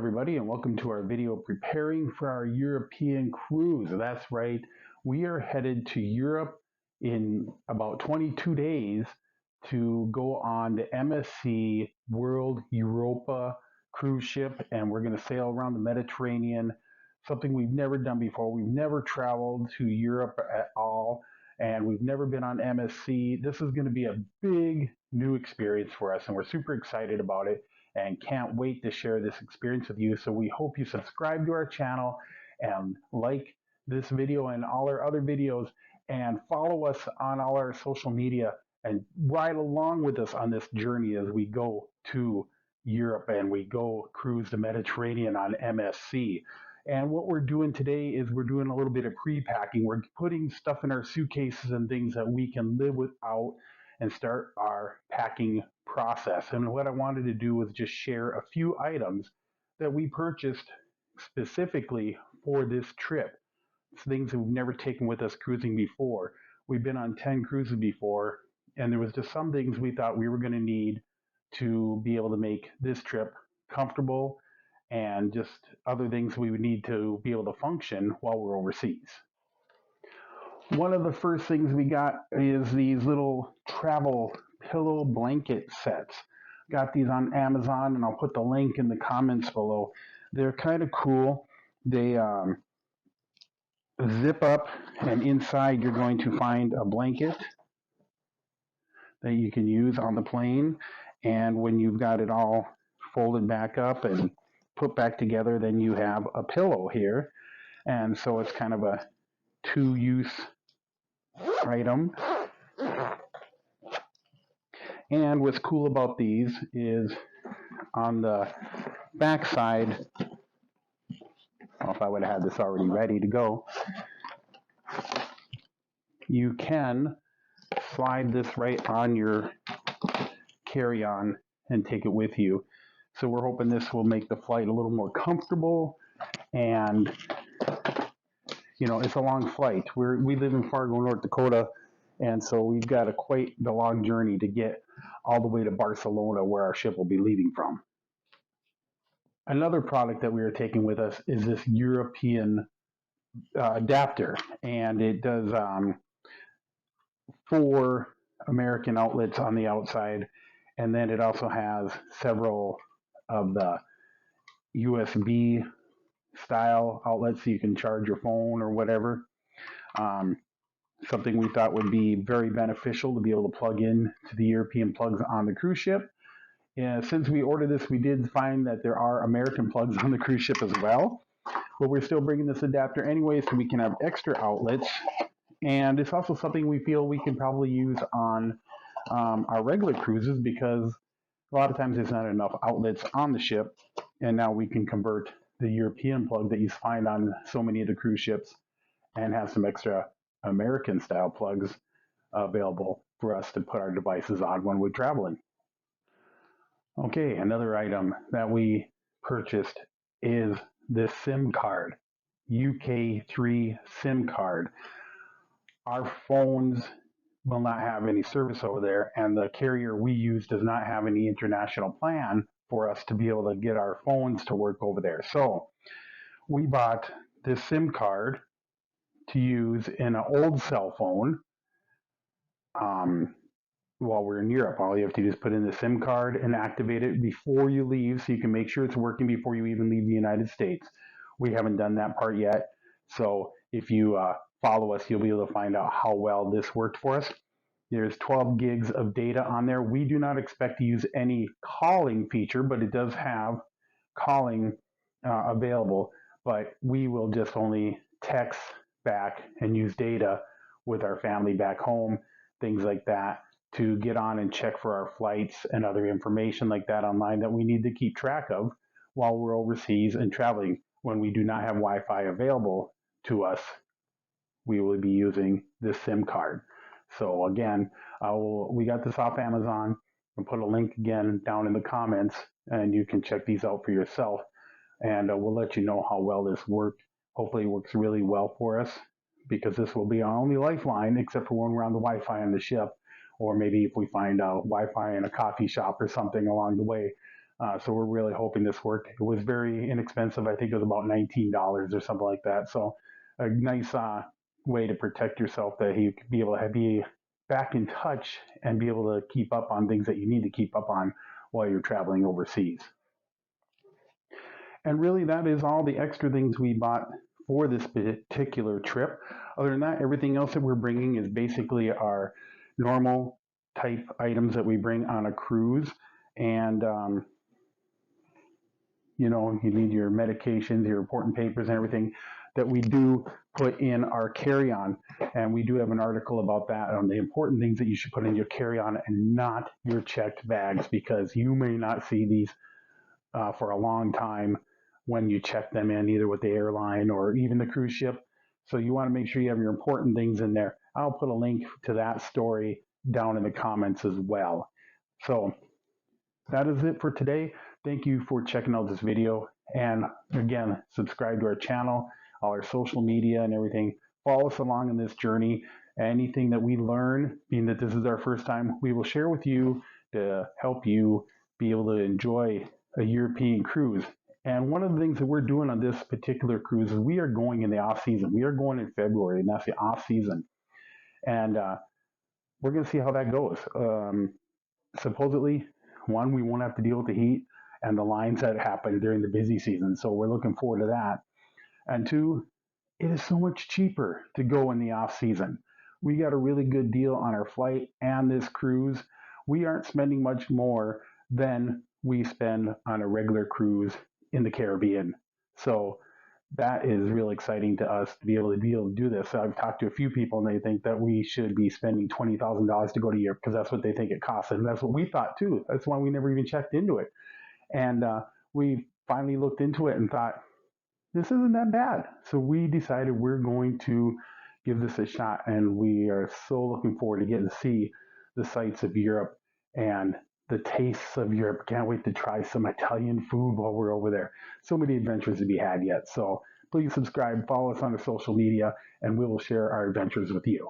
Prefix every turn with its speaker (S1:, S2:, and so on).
S1: everybody, and welcome to our video preparing for our European cruise. That's right, we are headed to Europe in about 22 days to go on the MSC World Europa cruise ship, and we're going to sail around the Mediterranean, something we've never done before. We've never traveled to Europe at all, and we've never been on MSC. This is going to be a big new experience for us, and we're super excited about it and can't wait to share this experience with you. So we hope you subscribe to our channel and like this video and all our other videos, and follow us on all our social media and ride along with us on this journey as we go to Europe and we go cruise the Mediterranean on MSC. And what we're doing today is we're doing a little bit of pre-packing. We're putting stuff in our suitcases and things that we can live without and start our packing process. And what I wanted to do was just share a few items that we purchased specifically for this trip. It's things that we've never taken with us cruising before. We've been on 10 cruises before, and there was just some things we thought we were going to need to be able to make this trip comfortable, and just other things we would need to be able to function while we're overseas. One of the first things we got is these little travel pillow blanket sets. Got these on Amazon, and I'll put the link in the comments below. They're kind of cool. They zip up, and inside you're going to find a blanket that you can use on the plane. And when you've got it all folded back up and put back together, then you have a pillow here. And so it's kind of a two-use item. And what's cool about these is on the back side, well, if I would have had this already ready to go, you can slide this right on your carry-on and take it with you. So we're hoping this will make the flight a little more comfortable. And you know, it's a long flight. We live in Fargo, North Dakota, and so we've got quite the long journey to get all the way to Barcelona, where our ship will be leaving from. Another product that we are taking with us is this European adapter, and it does 4 American outlets on the outside, and then it also has several of the USB style outlets so you can charge your phone or whatever. Something we thought would be very beneficial to be able to plug in to the European plugs on the cruise ship. And since we ordered this, we did find that there are American plugs on the cruise ship as well, but we're still bringing this adapter anyway so we can have extra outlets. And it's also something we feel we can probably use on our regular cruises, because a lot of times there's not enough outlets on the ship, and now we can convert the European plug that you find on so many of the cruise ships and have some extra American style plugs available for us to put our devices on when we're traveling. Okay, another item that we purchased is this SIM card, UK3 SIM card. Our phones will not have any service over there, and the carrier we use does not have any international plan for us to be able to get our phones to work over there. So we bought this SIM card to use in an old cell phone while we're in Europe. All you have to do is put in the SIM card and activate it before you leave, so you can make sure it's working before you even leave the United States. We haven't done that part yet, so if you follow us, you'll be able to find out how well this worked for us. There's 12 gigs of data on there. We do not expect to use any calling feature, but it does have calling available, but we will just only text back and use data with our family back home, things like that, to get on and check for our flights and other information like that online that we need to keep track of while we're overseas and traveling. When we do not have Wi-Fi available to us, we will be using this SIM card. So again, we got this off Amazon. I'll put a link again down in the comments, and you can check these out for yourself. And we'll let you know how well this worked. Hopefully it works really well for us, because this will be our only lifeline, except for when we're on the Wi-Fi on the ship, or maybe if we find Wi-Fi in a coffee shop or something along the way. So we're really hoping this worked. It was very inexpensive. I think it was about $19 or something like that. So a nice way to protect yourself, that you could be able to be back in touch and be able to keep up on things that you need to keep up on while you're traveling overseas. And really, that is all the extra things we bought for this particular trip. Other than that, everything else that we're bringing is basically our normal type items that we bring on a cruise. And, you know, you need your medications, your important papers, and everything that we do put in our carry-on. And we do have an article about that, on the important things that you should put in your carry-on and not your checked bags, because you may not see these for a long time when you check them in, either with the airline or even the cruise ship. So you want to make sure you have your important things in there. I'll put a link to that story down in the comments as well. So that is it for today. Thank you for checking out this video. And again, subscribe to our channel, all our social media and everything. Follow us along in this journey. Anything that we learn, being that this is our first time, we will share with you to help you be able to enjoy a European cruise. And one of the things that we're doing on this particular cruise is we are going in the off season. We are going in February, and that's the off season. And we're going to see how that goes. Supposedly, one, we won't have to deal with the heat and the lines that happen during the busy season. So we're looking forward to that. And two, it is so much cheaper to go in the off season. We got a really good deal on our flight and this cruise. We aren't spending much more than we spend on a regular cruise in the Caribbean. So that is really exciting to us to be able to do this. I've talked to a few people, and they think that we should be spending $20,000 to go to Europe, because that's what they think it costs. And that's what we thought too. That's why we never even checked into it. And we finally looked into it and thought, this isn't that bad. So we decided we're going to give this a shot, and we are so looking forward to getting to see the sights of Europe and the tastes of Europe. Can't wait to try some Italian food while we're over there. So many adventures to be had yet. So please subscribe, follow us on our social media, and we will share our adventures with you.